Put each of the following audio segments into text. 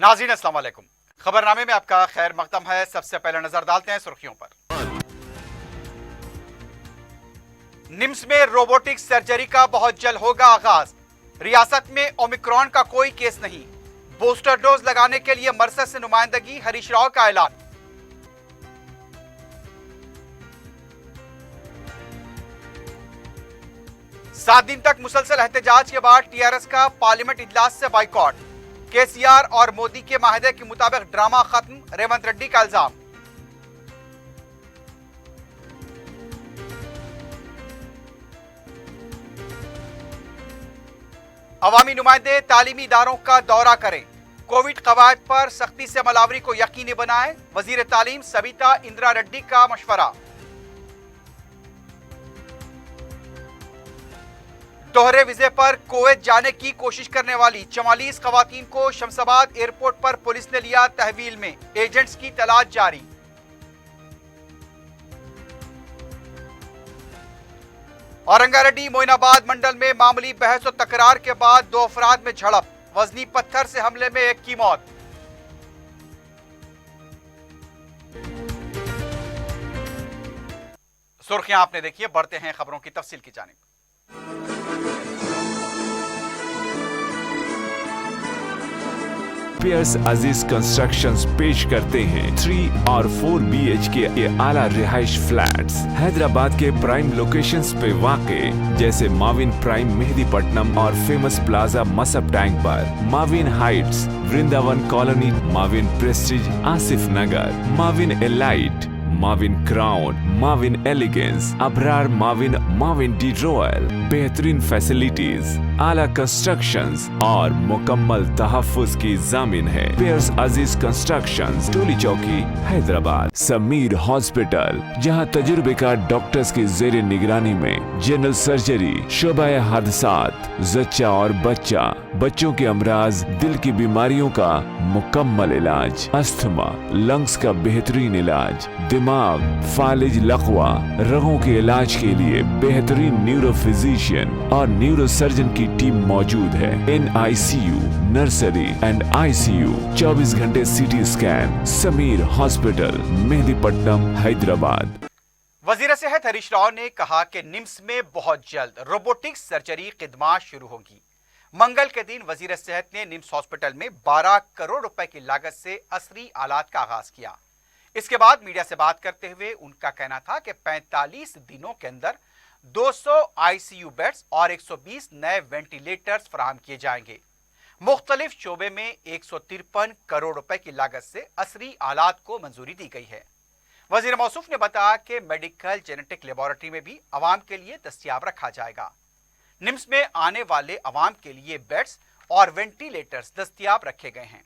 नाज़रीन अस्सलाम वालेकुम। खबरनामे में आपका खैर मकदम है। सबसे पहले नजर डालते हैं सुर्खियों पर। निम्स में रोबोटिक सर्जरी का बहुत जल्द होगा आगाज। रियासत में ओमिक्रॉन का कोई केस नहीं। बूस्टर डोज लगाने के लिए मरकज से नुमाइंदगी, हरीश राव का ऐलान। सात दिन तक मुसलसल एहतजाज के बाद टीआरएस का पार्लियामेंट इजलास से बाइकॉट। केसीआर और मोदी के माहिदे के मुताबिक ड्रामा खत्म, रेवंत रेड्डी का इल्जाम। अवामी नुमाइंदे तालीमी इदारों का दौरा करें। कोविड कवायद पर सख्ती से अमलावरी को यकीनी बनाएं। वजीर तालीम सविता इंदिरा रेड्डी का मशवरा। दोहरे वीजे पर कुवैत जाने की कोशिश करने वाली 44 खवातीन को शमशाबाद एयरपोर्ट पर पुलिस ने लिया तहवील में। एजेंट्स की तलाश जारी। औरंगारेड्डी मोइनाबाद मंडल में मामूली बहस और तकरार के बाद दो अफराद में झड़प। वजनी पत्थर से हमले में एक की मौत। सुर्खियां आपने देखी है, बढ़ते हैं खबरों की तफसील की जानिब। पियर्स अजीज कंस्ट्रक्शंस पेश करते हैं 3 और 4 BHK के आला रिहाइश फ्लैट्स हैदराबाद के प्राइम लोकेशंस पे वाक़े, जैसे माविन प्राइम मेहदीपट्टनम और फेमस प्लाजा मसब टैंक पर, Mavin Heights Vrindavan Colony, Mavin Prestige Asif Nagar, Mavin Elite, Mavin Crown, Mavin Elegance, Abrar Mavin, Mavin De Royal. बेहतरीन फैसिलिटीज, आला कंस्ट्रक्शंस और मुकम्मल तहफ्फुज की जामिन है। पियर्स अजीज कंस्ट्रक्शंस, टोली चौकी, हैदराबाद। समीर हॉस्पिटल, जहां तजुर्बेकार डॉक्टर्स की जेर निगरानी में जनरल सर्जरी, शोबाए हादसात, जच्चा और बच्चा, बच्चों के अमराज, दिल की बीमारियों का मुकम्मल इलाज, अस्थमा, लंग्स का बेहतरीन इलाज, दिमाग, फालिज, लकवा, रगों के इलाज के लिए बेहतरीन न्यूरो फिजिशियन और न्यूरो सर्जन की टीम मौजूद है। NICU, नर्सरी एंड ICU, 24 घंटे CT scan. Sameer hospital, Mehdipatnam, Hyderabad. वजीर सेहत हरीश राव ने कहा कि निम्स में बहुत जल्द रोबोटिक सर्जरी खिदमात शुरू होगी। मंगल के दिन वजीर सेहत ने निम्स हॉस्पिटल में 12 करोड़ रुपए की लागत से असरी आलात का आगाज किया। इसके बाद मीडिया से बात करते हुए उनका कहना था कि 45 दिनों के अंदर 200 ICU बेड्स और 120 नए वेंटिलेटर्स फराहम किए जाएंगे। मुख्तलिफ शोबे में 153 करोड़ रुपए की लागत से असरी आलात को मंजूरी दी गई है। वजीर मौसूफ ने बताया कि मेडिकल जेनेटिक लेबोरेटरी में भी अवाम के लिए दस्तियाब रखा जाएगा। निम्स में आने वाले अवाम के लिए बेड्स और वेंटिलेटर्स दस्तियाब रखे गए हैं।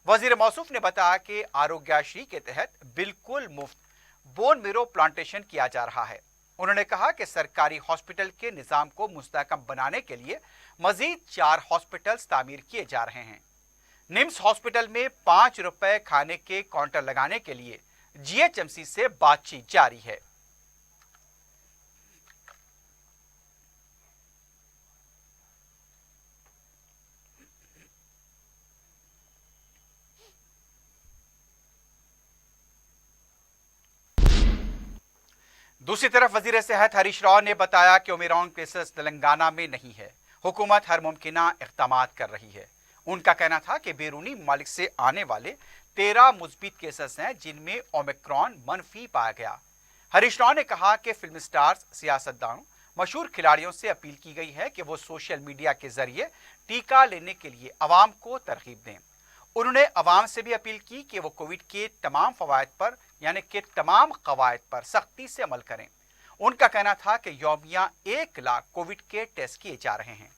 वजीर मौसूफ ने बताया कि आरोग्यश्री के तहत बिल्कुल मुफ्त बोन मेरो प्लांटेशन किया जा रहा है। उन्होंने कहा कि सरकारी हॉस्पिटल के निज़ाम को मुस्तहकम बनाने के लिए मजीद 4 हॉस्पिटल्स तामीर किए जा रहे हैं। निम्स हॉस्पिटल में 5 रुपए खाने के काउंटर लगाने के लिए GHMC से बातचीत जारी है। दूसरी तरफ वजीर सेहत हरीश राव ने बताया कि ओमिक्रॉन केसेस तेलंगाना में नहीं है। हुकूमत हर मुमकिना इक़दामात कर रही है। उनका कहना था कि बैरूनी ममालिक से आने वाले 13 मुस्बित केसेस हैं जिनमें ओमिक्रॉन मनफी पाया गया। हरीश राव ने कहा कि फिल्म स्टार्स, सियासतदानों, मशहूर खिलाड़ियों से अपील की गई है कि वो सोशल मीडिया के जरिए टीका लेने के लिए अवाम को तरगीब दें। उन्होंने अवाम से भी अपील की कि वो कोविड के तमाम फवायद पर यानी कि तमाम कवायद पर सख्ती से अमल करें। उनका कहना था कि यौमिया 1 लाख कोविड के टेस्ट किए जा रहे हैं।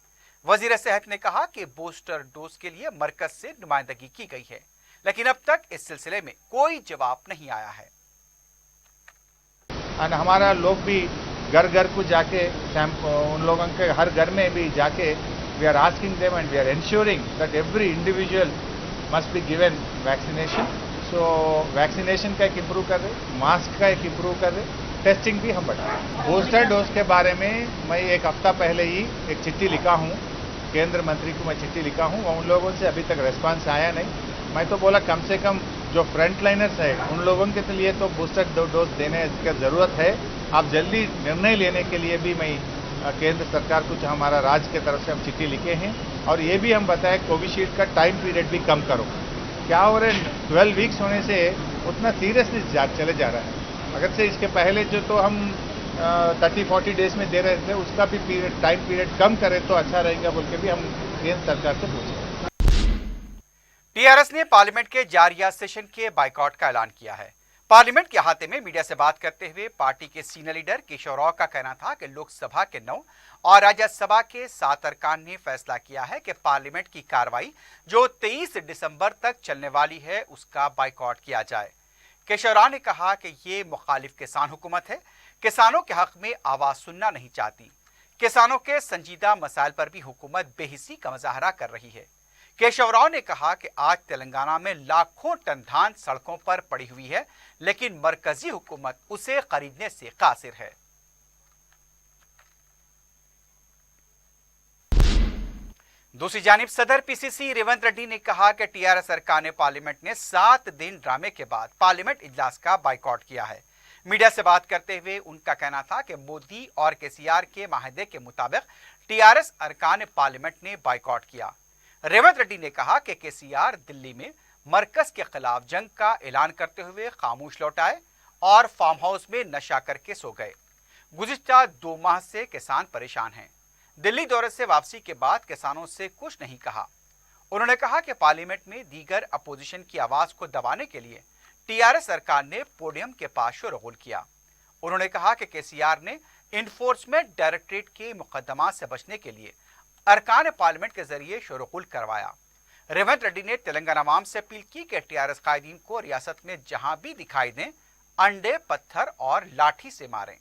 वजीर सेहत ने कहा कि बूस्टर डोज के लिए मरकज से नुमाइंदगी की गई है, लेकिन अब तक इस सिलसिले में कोई जवाब नहीं आया है। हमारा लोग भी घर घर को जाके उन लोगों के हर घर में भी जाके we are asking them and we are ensuring that every individual must be given vaccination. So vaccination का एक इम्प्रूव कर रहे, मास्क का एक इम्प्रूव कर रहे, टेस्टिंग भी हम बढ़ा रहे हैं। बूस्टर डोज के बारे में मैं 1 हफ्ता पहले ही एक चिट्ठी लिखा हूँ, केंद्र मंत्री को मैं चिट्ठी लिखा हूँ, उन लोगों से अभी तक रिस्पांस आया नहीं। मैं तो बोला कम से कम जो फ्रंट लाइनर्स है उन लोगों के लिए तो बूस्टर डोज देने की ज़रूरत है. आप जल्दी निर्णय लेने के लिए भी मैं केंद्र सरकार को हमारा राज्य की तरफ से हम चिट्ठी लिखे हैं और ये भी हम बताएं कोविशील्ड का टाइम पीरियड भी कम करो. क्या हो रहा है 12 वीक्स होने से उतना सीरियसली चले जा रहा है. अगर से इसके पहले जो तो हम 30-40 डेज में दे रहे थे उसका भी टाइम पीरियड कम करें तो अच्छा रहेगा बोल के भी हम केंद्र सरकार से पूछे. टीआरएस ने पार्लियामेंट के जारिया सेशन के बाइकआउट का ऐलान किया है. पार्लियामेंट के अहाते में मीडिया से बात करते हुए पार्टी के सीनियर लीडर केशव राव का कहना था कि लोकसभा के 9 और राज्यसभा के 7 अरकान ने फैसला किया है कि पार्लियामेंट की कार्रवाई जो 23 दिसंबर तक चलने वाली है उसका बाइकआउट किया जाए. केशव राव ने कहा कि ये मुखालिफ किसान हुकूमत है, किसानों के हक में आवाज सुनना नहीं चाहती. किसानों के संजीदा मसाइल पर भी हुकूमत बेहिसी का मुजाहरा कर रही है. केशव राव ने कहा कि आज तेलंगाना में लाखों टन धान सड़कों पर पड़ी हुई है, लेकिन मरकजी हुकूमत उसे खरीदने से कासिर है. दूसरी जानिब सदर पीसीसी रेवंत रेड्डी ने कहा कि टीआरएस सरकार ने पार्लियामेंट ने 7 दिन ड्रामे के बाद पार्लियामेंट इजलास का बाइकआउट किया है. मीडिया से बात करते हुए उनका कहना था कि मोदी और केसीआर के माहदे के मुताबिक टीआरएस अरकान पार्लियामेंट ने बाइकआउट किया. रेवंत रेड्डी ने कहा कि केसीआर दिल्ली में मरकज के खिलाफ जंग का ऐलान करते हुए खामोश लौट आए और फार्म हाउस में नशा करके सो गए. गुज़िश्ता 2 माह से किसान परेशान हैं. दिल्ली दौरे से वापसी के बाद किसानों से कुछ नहीं कहा. उन्होंने कहा कि पार्लियामेंट में दीगर अपोजिशन की आवाज को दबाने के लिए टीआरएस सरकार ने पोडियम के पास शोरगुल किया. उन्होंने कहा कि केसीआर ने इन्फोर्समेंट डायरेक्टरेट के मुकदमा से बचने के लिए अरकान पार्लियामेंट के जरिए शोरगुल करवाया. रेवंत रेड्डी ने तेलंगाना आवाम से अपील की कि टीआरएस कायदीन को रियासत में जहां भी दिखाई दें अंडे, पत्थर और लाठी से मारें.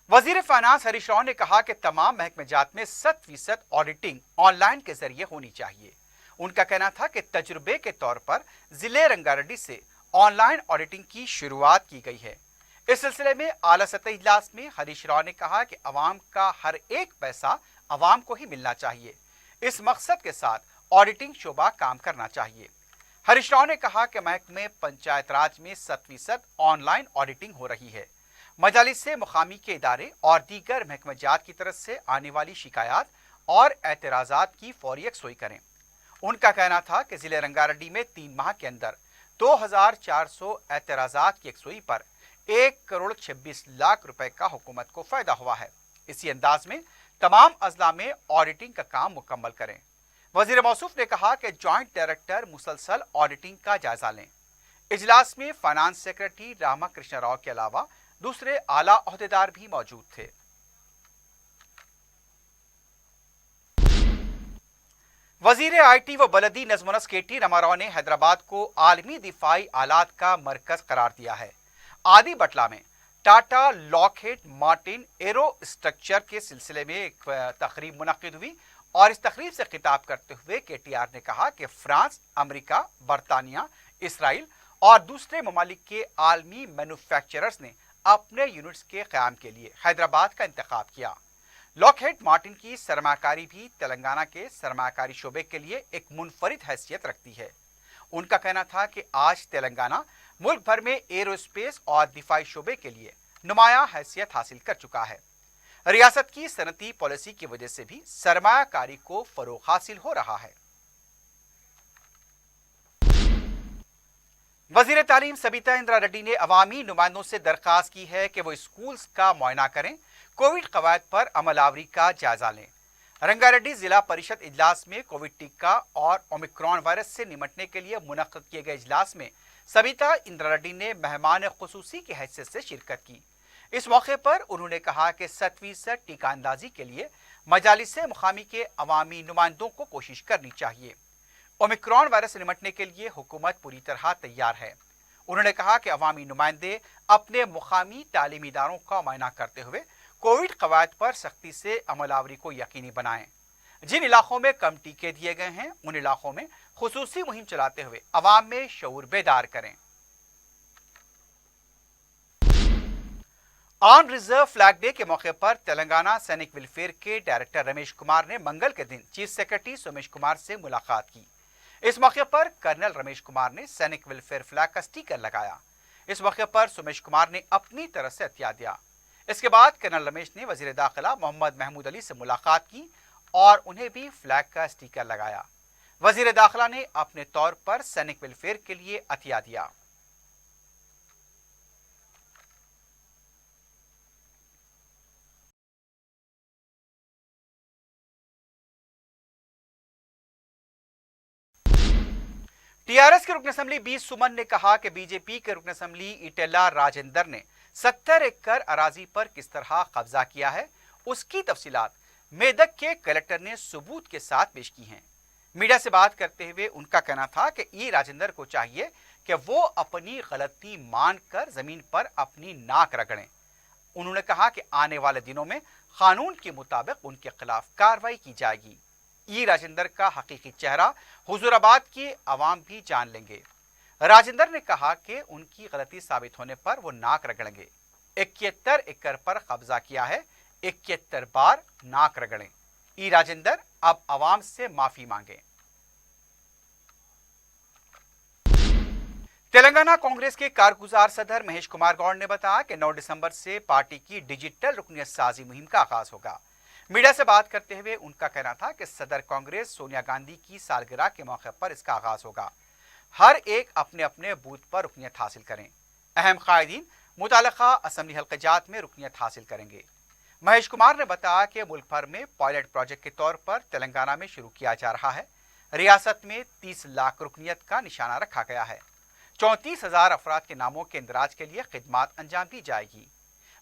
वजीर फाइनेंस हरीश राव ने कहा कि तमाम महकमे जात में 100% ऑडिटिंग ऑनलाइन के जरिए होनी चाहिए. उनका कहना था कि तजुर्बे के तौर पर जिले रंगारेड्डी से ऑनलाइन ऑडिटिंग की शुरुआत की गई है. इस सिलसिले में आला सतह इजलास में हरीश राव ने कहा कि अवाम का हर एक पैसा अवाम को ही मिलना चाहिए. इस मकसद के साथ ऑडिटिंग शोबा काम करना चाहिए. हरीश राव ने कहा कि महकमे पंचायत राज में 100% ऑनलाइन ऑडिटिंग हो रही है. मजालिस से मुकामी के इदारे और दीगर महकमे जात की तरफ से आने वाली शिकायत और एतराज़ात की फौरी यकसुई करें. उनका कहना था कि जिले रंगारेड्डी में 3 माह के अंदर 2400 एतराज़ात की यकसुई पर 1 करोड़ 26 लाख रुपए का हुकूमत को फायदा हुआ है. इसी अंदाज में तमाम अजला में ऑडिटिंग का काम मुकम्मल करें. वजीर मौसूफ ने कहा कि ज्वाइंट डायरेक्टर मुसलसल ऑडिटिंग का जायजा लें. इजलास में फाइनेंस सेक्रेटरी रामाकृष्ण राव के अलावा दूसरे आला ओहदेदार भी मौजूद थे. वजीर आईटी व बलदी नज़्म-ओ-नस्क के.टी. रामाराव ने हैदराबाद को आलमी दिफाई आलात का मरकज करार दिया है. आदि बटला में Tata Lockheed Martin arrow structure के सिलसिले में एक तकरीब मुनक्किद हुई और इस तकरीब से खिताब करते हुए केटीआर ने कहा कि फ्रांस, अमेरिका, बरतानिया, इसराइल और दूसरे ममालिक के आलमी मैन्युफैक्चरर्स ने अपने यूनिट्स के क़याम के लिए हैदराबाद का इंतखाब किया. लॉकहीड मार्टिन की सरमाकारी भी तेलंगाना के सरमाकारी शोबे के लिए एक मुनफरिद हैसियत रखती है. उनका कहना था कि आज तेलंगाना मुल्क भर में एरोस्पेस और दिफाई शोबे के लिए नुमाया हैसियत हासिल कर चुका है. रियासत की सनती पॉलिसी की वजह से भी सरमायाकारी को फरोग हासिल हो रहा है. वजीर तालीम सबिता इंदिरा रेड्डी ने अवामी नुमाइंदों से दरख्वास्त की है कि वो स्कूल्स का मुआयना करें, कोविड कवायद पर अमलावरी का जायजा लें. रंगारेड्डी जिला परिषद इजलास में कोविड टीका और ओमिक्रॉन वायरस से निपटने के लिए मुनक्किद किए गए इजलास में सबिता इंदिरा रेड्डी ने मेहमान खुसूसी की हैसियत से शिरकत की. इस मौके पर उन्होंने कहा कि 100% टीका अंदाजी के लिए मजालिस से मुकामी के अवामी नुमाइंदों को कोशिश करनी चाहिए. ओमिक्रॉन वायरस से निपटने के लिए हुकूमत पूरी तरह तैयार है. उन्होंने कहा कि अवामी नुमाइंदे अपने मुकामी तालीमी इदारों का मुआयना करते हुए कोविड कवायद पर सख्ती से अमलावरी को यकीनी बनाएं. जिन इलाकों में कम टीके दिए गए हैं उन इलाकों में खुसूसी मुहिम चलाते हुए अवाम में शऊर बेदार करें. आर्म रिजर्व फ्लैग डे के मौके पर तेलंगाना सैनिक वेलफेयर के डायरेक्टर रमेश कुमार ने मंगल के दिन चीफ सेक्रेटरी सोमेश कुमार से मुलाकात की. इस मौके पर कर्नल रमेश कुमार ने सैनिक वेलफेयर फ्लैग का स्टिकर लगाया। इस मौके पर सुमेश कुमार ने अपनी तरफ से हथिया दिया। इसके बाद कर्नल रमेश ने वजीर दाखिला मोहम्मद महमूद अली से मुलाकात की और उन्हें भी फ्लैग का स्टिकर लगाया। वजीर दाखिला ने अपने तौर पर सैनिक वेलफेयर के लिए हथिया दिया। टीआरएस के रुकन असेंबली बी सुमन ने कहा कि बीजेपी के रुकन असेंबली इटेला राजेंद्र ने 70 एकड़ अराजी पर किस तरह कब्जा किया है, उसकी तफसीलात मेदक के कलेक्टर ने सबूत के साथ पेश की हैं। मीडिया से बात करते हुए उनका कहना था कि ई राजेंद्र को चाहिए कि वो अपनी गलती मानकर जमीन पर अपनी नाक रगड़ें। उन्होंने कहा कि आने वाले दिनों में कानून के मुताबिक उनके खिलाफ कार्रवाई की जाएगी। ई राजेंद्र का हकीकी चेहरा हुजूराबाद के अवाम भी जान लेंगे। राजेंद्र ने कहा कि उनकी गलती साबित होने पर वो नाक रगड़ेंगे। 71 एकड़ पर कब्जा किया है, 71 बार नाक रगड़ें। ई राजेंद्र अब अवाम से माफी मांगे। तेलंगाना कांग्रेस के कारगुजार सदर महेश कुमार गौड़ ने बताया कि 9 दिसंबर से पार्टी की डिजिटल रुकनियत साजी मुहिम का आगाज होगा। मीडिया से बात करते हुए उनका कहना था कि सदर कांग्रेस सोनिया गांधी की सालगिरह के मौके पर इसका आगाज होगा। हर एक अपने अपने बूथ पर रुकनियत हासिल करें। अहम कायदीन मुतालिका असेंबली हल्क़ात में रुकनियत हासिल करेंगे। महेश कुमार ने बताया कि मुल्क भर में पायलट प्रोजेक्ट के तौर पर तेलंगाना में शुरू किया जा रहा है। रियासत में 30 लाख रुकनियत का निशाना रखा गया है। 34,000 अफराद के नामों के इंदराज के लिए खिदमात अंजाम दी जाएगी।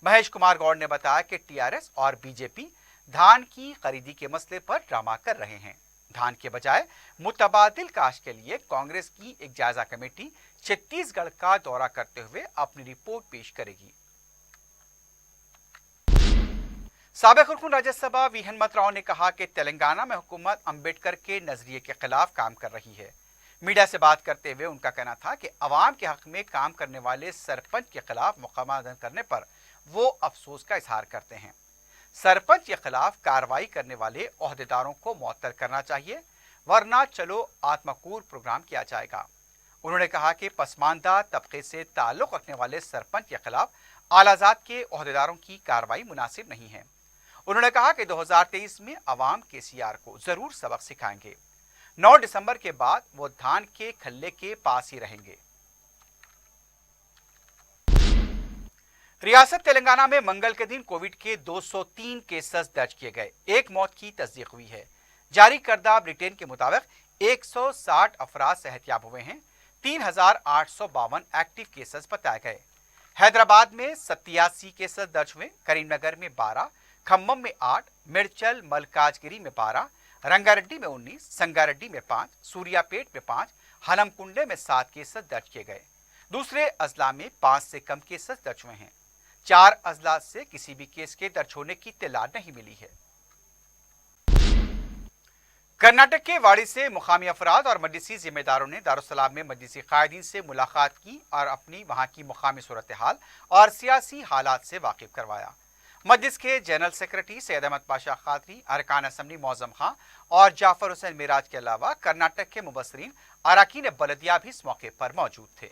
महेश कुमार गौड़ ने बताया कि टीआरएस और बीजेपी धान की खरीदी के मसले पर ड्रामा कर रहे हैं। धान के बजाय मुतबादिल काश के लिए कांग्रेस की एक जायजा कमेटी छत्तीसगढ़ का दौरा करते हुए अपनी रिपोर्ट पेश करेगी। साबिक रुकन राज्यसभा वी हनुमत राव ने कहा कि तेलंगाना में हुकूमत अंबेडकर के नजरिए के खिलाफ काम कर रही है। मीडिया से बात करते हुए उनका कहना था कि अवाम के हक में काम करने वाले सरपंच के खिलाफ मुकदमा करने पर वो अफसोस का इजहार करते हैं। सरपंच के खिलाफ कार्रवाई करने वाले ओहदेदारों को मुअत्तल करना चाहिए, वरना चलो आत्मकूर प्रोग्राम किया जाएगा। उन्होंने कहा कि पसमानदा तबके से ताल्लुक रखने वाले सरपंच के खिलाफ आलाजात के ओहदेदारों की कार्रवाई मुनासिब नहीं है। उन्होंने कहा कि 2023 में अवाम केसीआर को जरूर सबक सिखाएंगे। 9 दिसंबर के बाद वो धान के खल्ले के पास ही रहेंगे। रियासत तेलंगाना में मंगल के दिन कोविड के 203 केसेस दर्ज किए गए। एक मौत की तस्दीक हुई है। जारी करदा बुलेटिन के मुताबिक 160 अफराद सेहतयाब हुए हैं। 3,852 एक्टिव केसेस बताए गए। हैदराबाद में 87 केसेस दर्ज हुए। करीमनगर में 12, खम्मम में 8, मिर्चल मलकाजगिरी में 12, रंगारेड्डी में 19, संगारेड्डी में 5, सूर्यापेट में 5, हनमकुंडे में 7 केसेस दर्ज किए गए। दूसरे अजला में 5 से कम केसेस दर्ज हुए हैं। 4 अजला से किसी भी केस के दर्ज होने की इत्तला नहीं मिली है। कर्नाटक के वाड़ी से मुकामी अफराद और मजलिसी जिम्मेदारों ने दारुसलाम में मजलिसी कायदीन से मुलाकात की और अपनी वहां की मुकामी सूरत हाल और सियासी हालात से वाकिफ करवाया। मजलिस के जनरल सेक्रेटरी सैयद अहमद पाशा खादरी, अरकान असम्बली मौजम खां और जाफर हुसैन मिराज के अलावा कर्नाटक के मुबसरीन अरकान बलदिया भी इस मौके पर मौजूद थे।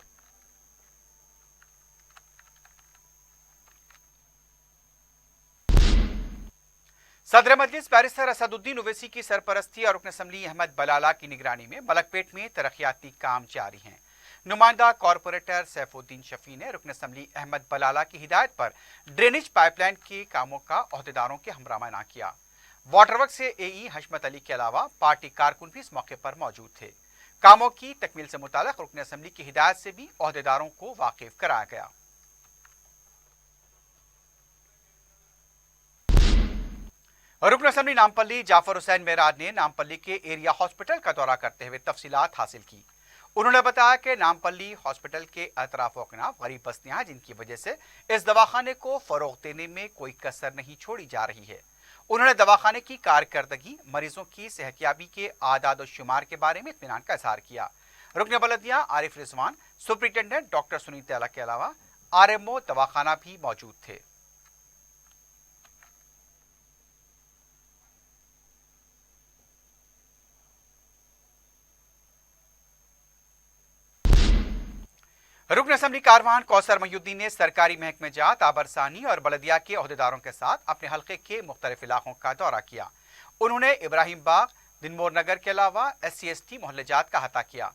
सदर मजलिस बैरिस्टर असदुद्दीन ओवैसी की सरपरस्ती और रुकन असेंबली अहमद बलाला की निगरानी में मलकपेट में तरक्याती काम जारी हैं। नुमाइंदा कॉरपोरेटर सैफुद्दीन शफी ने रुकन असेंबली अहमद बलाला की हिदायत पर ड्रेनेज पाइपलाइन के कामों का ओहदेदारों के हमरा मना किया। वाटरवर्क से एई हशमत अली के अलावा पार्टी कारकुन भी इस मौके पर मौजूद थे। कामों की तकमील से मुताल्लिक रुकन असेंबली की हिदायत से भी ओहदेदारों को वाकिफ कराया गया। रुकन असेंबली नामपल्ली जाफर हुसैन मेराज ने नामपल्ली के एरिया हॉस्पिटल का दौरा करते हुए तफसीलात हासिल की। उन्होंने बताया कि नामपल्ली हॉस्पिटल के अतराफो कनाफ गरीब बस्तियां हैं, जिनकी वजह से इस दवाखाने को फरोग देने में कोई कसर नहीं छोड़ी जा रही है। उन्होंने दवाखाने की कारकर्दगी, मरीजों की सेहतयाबी के आदाद और शुमार के बारे में इत्मीनान का इजहार किया। रुकन बलदिया आरिफ रिजवान, सुपरिटेंडेंट डॉक्टर सुनीता अला के अलावा आरएमओ दवाखाना भी मौजूद थे। रुकन असम्बली कारवान कौसर महीउद्दीन ने सरकारी महकमे जात, आबरसानी और बलदिया के अहदेदारों के साथ अपने हल्के के मुख्तलिफ इलाकों का दौरा किया। उन्होंने इब्राहिम बाग, दिनमोर नगर के अलावा SC/ST मोहल्ले जात का अहाता किया।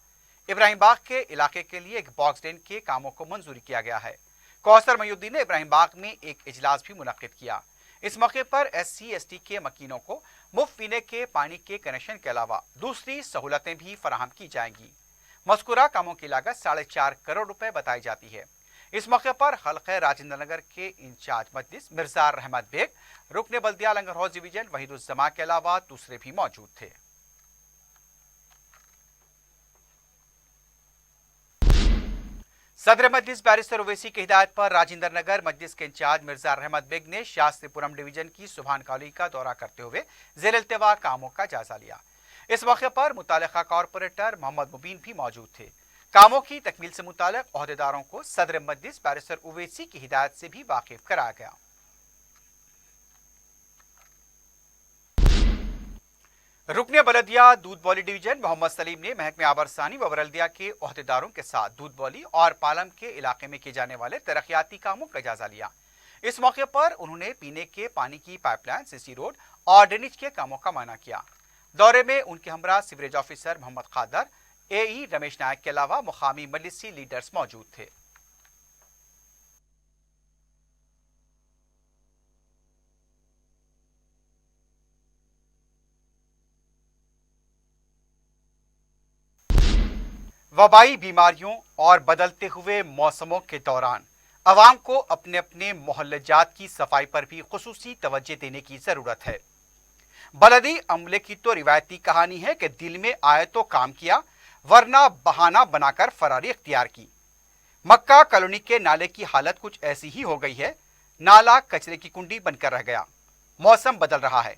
इब्राहिम बाग के इलाके के लिए एक बॉक्स ड्रेन के कामों को मंजूरी किया गया है। कौसर महीउद्दीन ने इब्राहिम बाग में एक इजलास भी मुनक्किद किया। इस मौके पर SC/ST के मकीनों को मुफ्त पीने के पानी के कनेक्शन के अलावा दूसरी सहूलतें भी फराहम की जाएंगी। मज़कूरा कामों की लागत 4.5 करोड़ रुपए बताई जाती है। इस मौके पर हल्के राजेंद्र नगर के इंचार्ज मजलिस मिर्जार रहमत बेग, रुकने बल्दिया लंगर हाउस डिवीजन वहीदुज्जमा के अलावा दूसरे भी मौजूद थे। सदर मजलिस बैरिस्टर ओवैसी की हिदायत पर राजेंद्र नगर मजलिस के इंचार्ज मिर्जा रहमत बेग ने शास्त्रीपुरम डिवीजन की सुभान कॉलोनी का दौरा करते हुए ज़ेर इल्तिवा कामों का जायजा लिया। इस मौके पर मुतालिका कॉरपोरेटर मोहम्मद मुबीन भी मौजूद थे। कामों की तकमील से मुतालिक अहदेदारों को सदर मजलिस बैरिस्टर ओवैसी की हिदायत से भी वाकिफ कराया गया। रुकने बलदिया दूध बौली डिवीजन मोहम्मद सलीम ने महकमे आबरसानी व बलदिया के अहदेदारों के साथ दूध बौली और पालम के इलाके में किए जाने वाले तरक्याती कामों का जायजा लिया। इस मौके पर उन्होंने पीने के पानी की पाइपलाइन, सीसी रोड और ड्रेनेज के कामों का मायना किया। दौरे में उनके हमरा सीवरेज ऑफिसर मोहम्मद खादर, AE रमेश नायक के अलावा मुकामी मजलिसी लीडर्स मौजूद थे। वबाई बीमारियों और बदलते हुए मौसमों के दौरान अवाम को अपने अपने मोहल्लेजात की सफाई पर भी खुसूसी तवज्जो देने की जरूरत है। बलदी अमले की तो रिवायती कहानी है कि दिल में आए तो काम किया, वरना बहाना बनाकर फरारी इख्तियार की। मक्का कॉलोनी के नाले की हालत कुछ ऐसी ही हो गई है। नाला कचरे की कुंडी बनकर रह गया। मौसम बदल रहा है।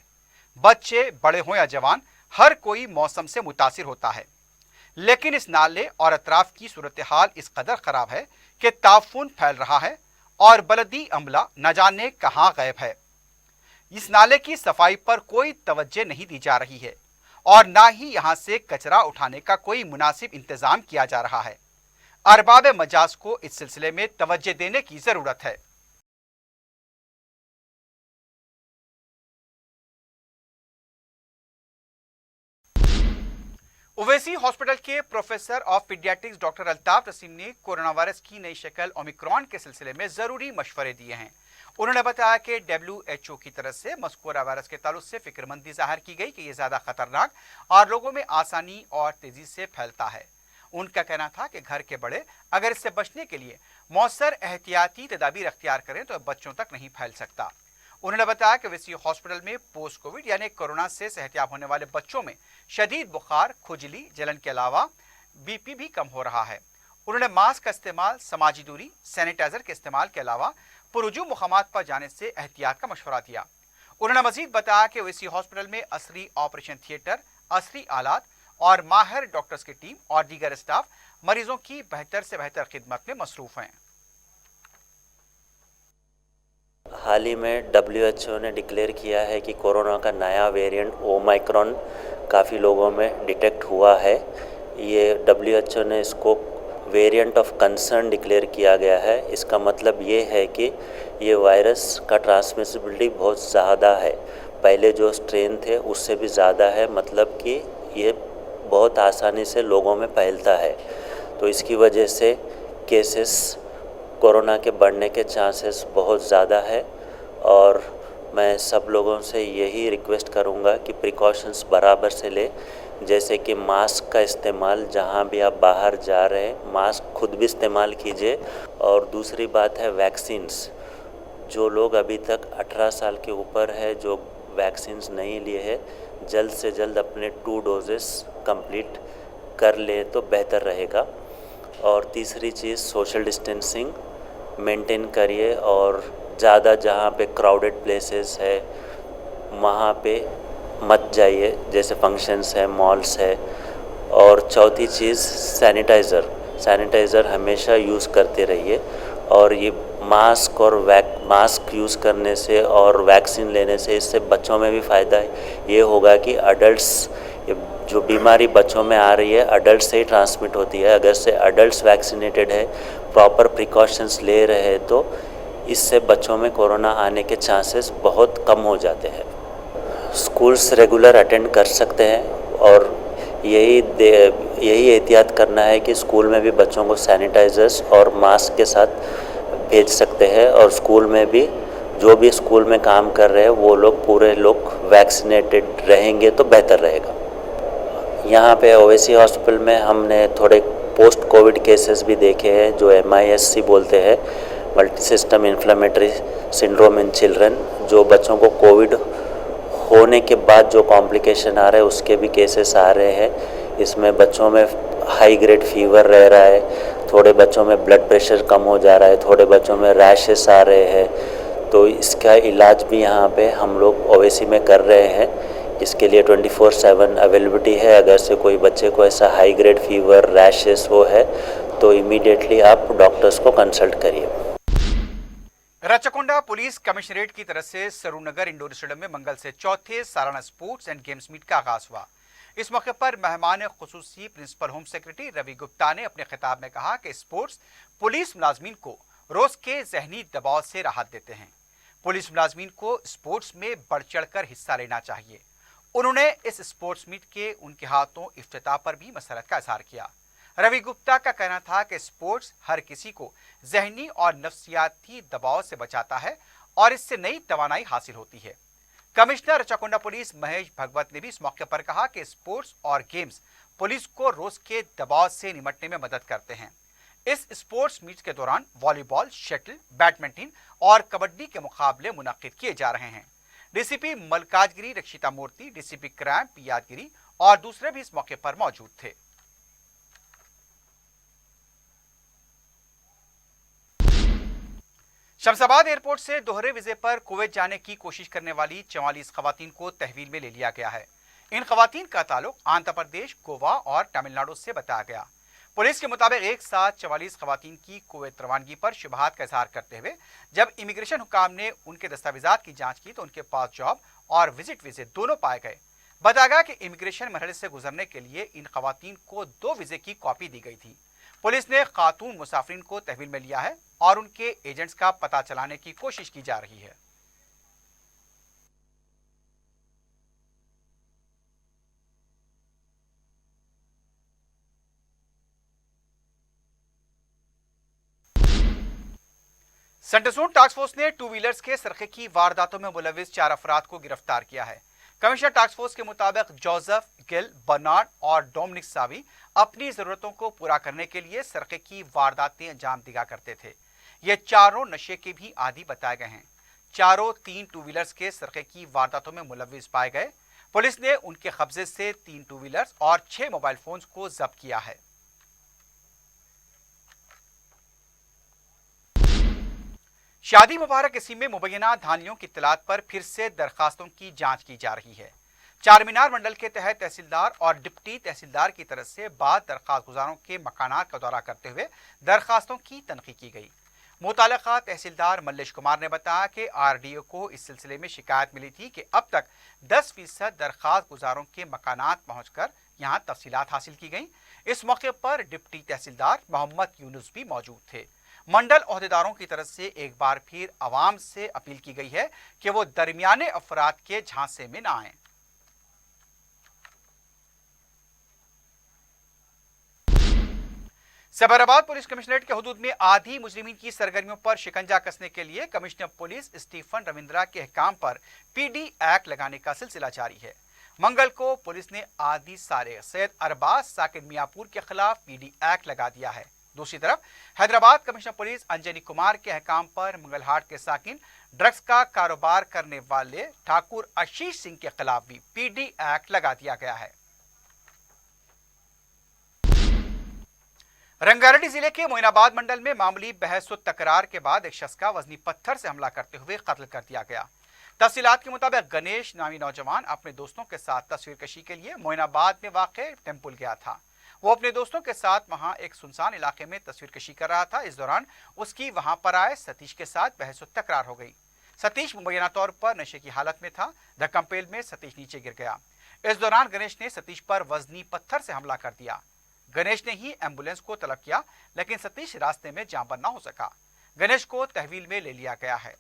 बच्चे बड़े हों या जवान, हर कोई मौसम से मुतासिर होता है। लेकिन इस नाले और अतराफ की सूरत हाल इस कदर खराब है कि ताफून फैल रहा है और बलदी अमला न जाने कहां गायब है। इस नाले की सफाई पर कोई तवज्जो नहीं दी जा रही है और ना ही यहां से कचरा उठाने का कोई मुनासिब इंतजाम किया जा रहा है। अरबाब मजाज को इस सिलसिले में तवज्जो देने की जरूरत है। ओवैसी हॉस्पिटल के professor of paediatrics doctor Altaf Raseem ने कोरोना वायरस की नई शक्ल ओमिक्रॉन के सिलसिले में जरूरी मशवरे दिए हैं। उन्होंने बताया कि WHO की तरफ से मस्कूरा वायरस के ताल्लुक से फिक्रमंदी जाहिर की गई कि यह ज्यादा खतरनाक और लोगों में आसानी और तेजी से फैलता है। उनका कहना था कि घर के बड़े अगर इससे बचने के लिए मौसर एहतियाती तदाबीर अख्तियार करें तो बच्चों तक नहीं फैल सकता। उन्होंने बताया कि ओवैसी हॉस्पिटल में पोस्ट कोविड यानी कोरोना से सेहतियाब होने वाले बच्चों में शदीद बुखार, खुजली, जलन के अलावा BP भी कम हो रहा है। उन्होंने मास्क का इस्तेमाल, समाजी दूरी, सैनिटाइजर के इस्तेमाल के अलावा पुरजू मुकामात पर जाने से एहतियात का मशवरा दिया। उन्होंने मजीद बताया कि ओवैसी हॉस्पिटल में असली ऑपरेशन थिएटर, असली आलात और माहिर डॉक्टर्स की टीम और दीगर स्टाफ मरीजों की बेहतर से बेहतर खिदमत में मसरूफ हैं। हाल ही में WHO ने डिक्लेयर किया है कि कोरोना का नया वेरिएंट ओमाइक्रॉन काफ़ी लोगों में डिटेक्ट हुआ है। ये WHO ने इसको वेरिएंट ऑफ कंसर्न डिक्लेयर किया गया है। इसका मतलब ये है कि ये वायरस का ट्रांसमिसिबिलिटी बहुत ज़्यादा है, पहले जो स्ट्रेन थे उससे भी ज़्यादा है। मतलब कि ये बहुत आसानी से लोगों में फैलता है, तो इसकी वजह से केसेस कोरोना के बढ़ने के चांसेस बहुत ज़्यादा है। और मैं सब लोगों से यही रिक्वेस्ट करूँगा कि प्रिकॉशंस बराबर से ले, जैसे कि मास्क का इस्तेमाल, जहाँ भी आप बाहर जा रहे हैं मास्क खुद भी इस्तेमाल कीजिए। और दूसरी बात है वैक्सीन्स, जो लोग अभी तक 18 साल के ऊपर है जो वैक्सीन्स नहीं लिए हैं, जल्द से जल्द अपने 2 डोजेस कंप्लीट कर ले तो बेहतर रहेगा। और तीसरी चीज़ सोशल डिस्टेंसिंग मेंटेन करिए और ज़्यादा जहाँ पे क्राउडेड प्लेसेस है वहाँ पे मत जाइए, जैसे फंक्शंस है, मॉल्स है। और चौथी चीज़ सैनिटाइज़र हमेशा यूज़ करते रहिए। और ये मास्क यूज़ करने से और वैक्सीन लेने से इससे बच्चों में भी फ़ायदा है। ये होगा कि अडल्ट्स जो बीमारी बच्चों में आ रही है अडल्ट से ही ट्रांसमिट होती है। अगर से अडल्ट्स वैक्सीनेटेड है, प्रॉपर प्रिकॉशंस ले रहे हैं तो इससे बच्चों में कोरोना आने के चांसेस बहुत कम हो जाते हैं। स्कूल्स रेगुलर अटेंड कर सकते हैं और यही एहतियात करना है कि स्कूल में भी बच्चों को सैनिटाइजर्स और मास्क के साथ भेज सकते हैं और स्कूल में भी जो भी स्कूल में काम कर रहे हैं वो लोग पूरे लोग वैक्सीनेटेड रहेंगे तो बेहतर रहेगा। यहाँ पे ओवैसी हॉस्पिटल में हमने थोड़े पोस्ट कोविड केसेस भी देखे हैं जो MIS-C बोलते हैं, multi system inflammatory syndrome in children, जो बच्चों को कोविड होने के बाद जो कॉम्प्लिकेशन आ रहे हैं उसके भी केसेस आ रहे हैं। इसमें बच्चों में हाई ग्रेड फीवर रह रहा है, थोड़े बच्चों में ब्लड प्रेशर कम हो जा रहा है, थोड़े बच्चों में रैशेस आ रहे हैं। तो इसका इलाज भी यहाँ पे हम लोग ओवैसी में कर रहे हैं। इसके लिए 24/7 अवेलेबिलिटी है। अगर से कोई बच्चे को ऐसा हाई ग्रेड फीवर रैशेस हो है तो इमीडिएटली आप डॉक्टर्स को कंसल्ट करिए। रचकुंडा पुलिस कमिश्नरेट की तरफ से सरूनगर इंडोर स्टेडियम में मंगल से चौथे सालाना स्पोर्ट्स एंड गेम्स मीट का आगाज हुआ। इस मौके पर मेहमान खुसूसी principal home secretary Ravi Gupta ने अपने खिताब में कहा कि स्पोर्ट्स पुलिस मुलाजमीन को रोज के जहनी दबाव से राहत देते हैं। पुलिस मुलाजमीन को स्पोर्ट्स में बढ़ चढ़कर हिस्सा लेना चाहिए। उन्होंने इस स्पोर्ट्स मीट के उनके हाथों इफ्तिताह पर भी मसरत का इजहार किया। रवि गुप्ता का कहना था कि स्पोर्ट्स हर किसी को जहनी और नफ्सियाती दबाव से बचाता है और इससे नई तवानाई हासिल होती है। कमिश्नर रचाकुंडा पुलिस महेश भगवत ने भी इस मौके पर कहा कि स्पोर्ट्स और गेम्स पुलिस को रोज के दबाव से निपटने में मदद करते हैं। इस स्पोर्ट्स मीट के दौरान वॉलीबॉल, शटल, बैडमिंटन और कबड्डी के मुकाबले मुनक्किद किए जा रहे हैं। डीसीपी मल्काजगिरी रक्षिता मूर्ति, डीसीपी क्राइम यादगिरी और दूसरे भी इस मौके पर मौजूद थे। शमशाबाद एयरपोर्ट से दोहरे वीजे पर कुवैत जाने की कोशिश करने वाली 44 खवातीन को तहवील में ले लिया गया है। इन खवातीन का ताल्लुक आंध्र प्रदेश, गोवा और तमिलनाडु से बताया गया। पुलिस के मुताबिक एक साथ 44 खवातीन की कुवैत रवानगी पर शुबहात का इजहार करते हुए जब इमिग्रेशन हुकाम ने उनके दस्तावेजात की जांच की तो उनके पास जॉब और विजिट वीजे दोनों पाए गए। बताया गया कि इमिग्रेशन मरहले से गुजरने के लिए इन खवातीन को 2 वीजे की कॉपी दी गई थी। पुलिस ने खातून मुसाफिरीन को तहवील में लिया है और उनके एजेंट्स का पता चलाने की कोशिश की जा रही है। सेंट्रल जोन टास्क फोर्स ने 2 व्हीलर्स के सरखे की वारदातों में मुलविस 4 अफराद को गिरफ्तार किया है। कमिश्नर टास्क फोर्स के मुताबिक जोसेफ, गिल, बर्नार्ड और डोमिनिक सावी अपनी जरूरतों को पूरा करने के लिए सरखे की वारदातें अंजाम दिया करते थे। ये चारों नशे के भी आदी बताए गए हैं। चारों 3 2 व्हीलर्स के सरखे की वारदातों में मुलविस पाए गए। पुलिस ने उनके कब्जे से 3 2 व्हीलर्स और 6 मोबाइल फोन्स को जब्त किया है। शादी मुबारक इस्म में मुबैना धानियों की इत्तलात पर फिर से दरखास्तों की जांच की जा रही है। चारमीनार मंडल के तहत तहसीलदार और डिप्टी तहसीलदार की तरफ से बाद दरखास्त गुजारों के मकानात का दौरा करते हुए दरखास्तों की तनखी की गई। मुताल्लिका तहसीलदार मल्लेश कुमार ने बताया कि RDO को इस सिलसिले में शिकायत मिली थी कि अब तक 10% दरखास्त गुजारों के मकानात पहुंचकर यहां तफसीलात हासिल की गई। इस मौके पर डिप्टी तहसीलदार मोहम्मद यूनुस भी मौजूद थे। मंडल ओहदेदारों की तरफ से एक बार फिर आवाम से अपील की गई है कि वो दरमियाने अफराद के झांसे में न आएं। सैबराबाद पुलिस कमिश्नरेट के हुदूद में आधी मुजरिमीन की सरगर्मियों पर शिकंजा कसने के लिए कमिश्नर पुलिस स्टीफन रविंद्रा के अहकाम पर PD एक्ट लगाने का सिलसिला जारी है। मंगल को पुलिस ने आदी सारे सैयद अरबाज साकिर मियापुर के खिलाफ PD एक्ट लगा दिया है। दूसरी तरफ हैदराबाद कमिश्नर पुलिस अंजनी कुमार के अहकाम पर मंगलहाट के साकिन ड्रग्स का कारोबार करने वाले ठाकुर आशीष सिंह के खिलाफ भी PD एक्ट लगा दिया गया है। रंगारेड्डी जिले के मोइनाबाद मंडल में मामूली बहस व तकरार के बाद एक शख्स का वजनी पत्थर से हमला करते हुए कत्ल कर दिया गया। तफसीलात के मुताबिक गणेश नामी नौजवान अपने दोस्तों के साथ तस्वीरकशी के लिए मोइनाबाद में वाक़े टेम्पल गया था। वो अपने दोस्तों के साथ वहां एक सुनसान इलाके में तस्वीरकशी कर रहा था। इस दौरान उसकी वहां पर आए सतीश के साथ बहस व तकरार हो गई। सतीश मुबैना तौर पर नशे की हालत में था। धक्कमपेल में सतीश नीचे गिर गया। इस दौरान गणेश ने सतीश पर वजनी पत्थर से हमला कर दिया। गणेश ने ही एम्बुलेंस को तलब किया, लेकिन सतीश रास्ते में जांबाज न हो सका। गणेश को तहवील में ले लिया गया है।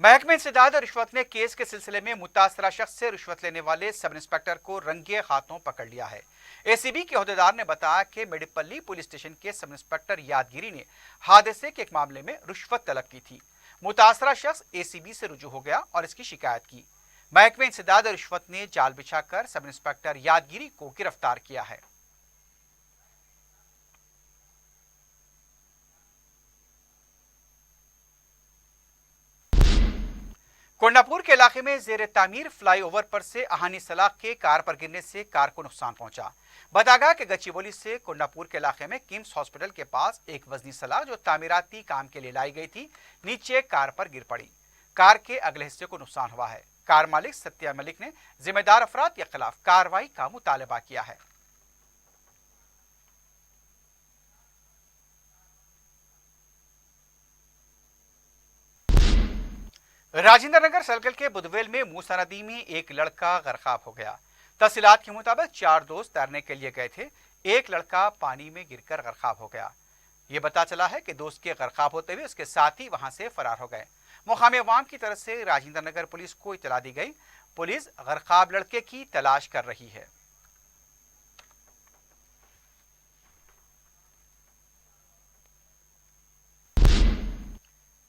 महकमे इंसदाद रिश्वत ने केस के सिलसिले में मुतासरा शख्स से रिश्वत लेने वाले सब इंस्पेक्टर को रंगे हाथों पकड़ लिया है। एसीबी के अहदेदार ने बताया कि मेडिपल्ली पुलिस स्टेशन के सब इंस्पेक्टर यादगिरी ने हादसे के एक मामले में रिश्वत तलब की थी। मुतासरा शख्स एसीबी से रुजू हो गया और इसकी शिकायत की। महकमे इंसदाद रिश्वत ने जाल बिछाकर सब इंस्पेक्टर यादगिरी को गिरफ्तार किया है। कोंडापुर के इलाके में जेर तामीर फ्लाईओवर पर से आहानी सलाख के कार पर गिरने से कार को नुकसान पहुंचा। बताया गया कि गच्चीबोली से कोंडापुर के इलाके में किम्स हॉस्पिटल के पास एक वजनी सलाख जो तामीराती काम के लिए लाई गई थी, नीचे कार पर गिर पड़ी। कार के अगले हिस्से को नुकसान हुआ है। कार मालिक सत्या मलिक ने जिम्मेदार अफराद के खिलाफ कार्रवाई का मुतालबा किया है। राजेंद्र नगर सर्कल के बुधवेल में मूसा नदी में एक लड़का गर्काब हो गया। तफसीलात के मुताबिक 4 दोस्त तैरने के लिए गए थे। एक लड़का पानी में गिरकर गर्काब हो गया। ये पता चला है कि दोस्त के गर्काब होते हुए उसके साथी वहां से फरार हो गए। मुकामी अवाम की तरफ से राजेंद्र नगर पुलिस को इतला दी गई। पुलिस गर्काब लड़के की तलाश कर रही है।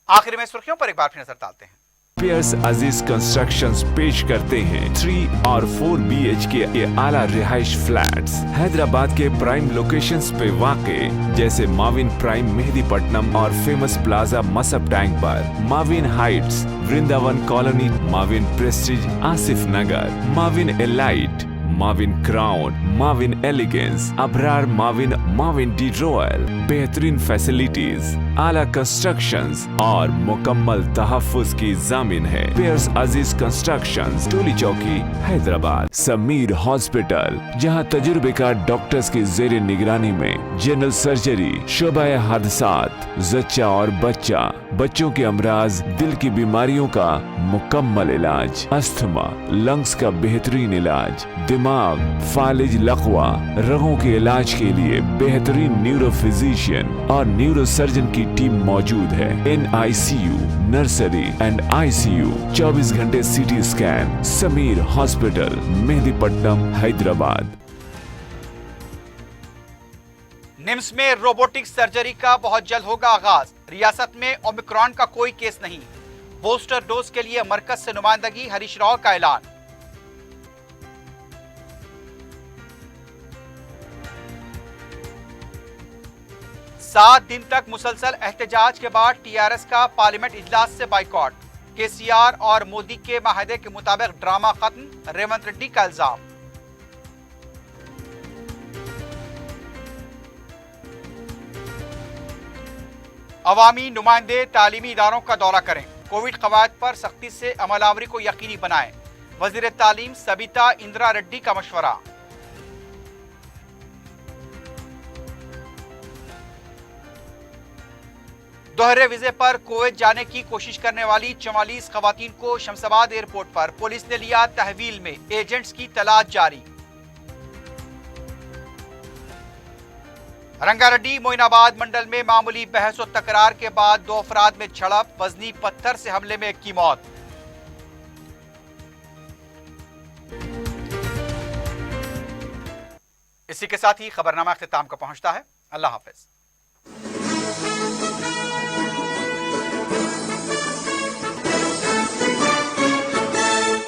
आखिर में सुर्खियों पर एक बार फिर नजर डालते हैं। पियर्स अजीज कंस्ट्रक्शंस पेश करते हैं 3 और 4 BHK के आला रिहाइश फ्लैट्स हैदराबाद के प्राइम लोकेशंस पे वाक़े, जैसे माविन प्राइम मेहदीपट्टनम और फेमस प्लाजा मसब टैंक पर, Mavin Heights Vrindavan Colony, Mavin Prestige Asif Nagar, Mavin Elite, Mavin Crown, Mavin Elegance, Abrar Mavin, Mavin De Royal. बेहतरीन फैसिलिटीज, आला कंस्ट्रक्शंस और मुकम्मल तहफ्फुज की जामिन है। पियर्स अजीज कंस्ट्रक्शंस, टोली चौकी, हैदराबाद। समीर हॉस्पिटल, जहां तजुर्बेकार डॉक्टर्स की जेर निगरानी में जनरल सर्जरी, शोबा हादसात, जच्चा और बच्चा, बच्चों के अमराज, दिल की बीमारियों का मुकम्मल इलाज, अस्थमा, लंग्स का बेहतरीन इलाज, दिमाग, फालिज, लकवा, रगों के इलाज के लिए बेहतरीन न्यूरो फिजिशियन और न्यूरो सर्जन की टीम मौजूद है। NICU, नर्सरी एंड ICU, 24 घंटे CT scan. Sameer hospital, Mehdipatnam, Hyderabad. NIMS में रोबोटिक सर्जरी का बहुत जल्द होगा आगाज। रियासत में ओमिक्रॉन का कोई केस नहीं। बूस्टर डोज के लिए मरकज से नुमाइंदगी, हरीश राव का ऐलान। सात दिन तक मुसलसल एहतजाज के बाद TRS का पार्लियामेंट इजलास से बाइकॉट। KCR और मोदी के माहदे के मुताबिक ड्रामा खत्म, रेवंत रेड्डी का इल्जाम। अवामी नुमाइंदे तालीमी इदारों का दौरा करें। कोविड कवायद पर सख्ती से अमलावरी को यकीनी बनाएं। वजीर तालीम सबिता इंदिरा रेड्डी का मशवरा। दोहरे वीजे पर कुवैत जाने की कोशिश करने वाली 44 खवातीन को शमशाबाद एयरपोर्ट पर पुलिस ने लिया तहवील में। एजेंट्स की तलाश जारी। रंगारेड्डी मोइनाबाद मंडल में मामूली बहस और तकरार के बाद 2 अफराद में झड़प, वजनी पत्थर से हमले में एक की मौत। इसी के साथ ही खबरनामा अख्तिताम का पहुंचता है। अल्लाह हाफिज।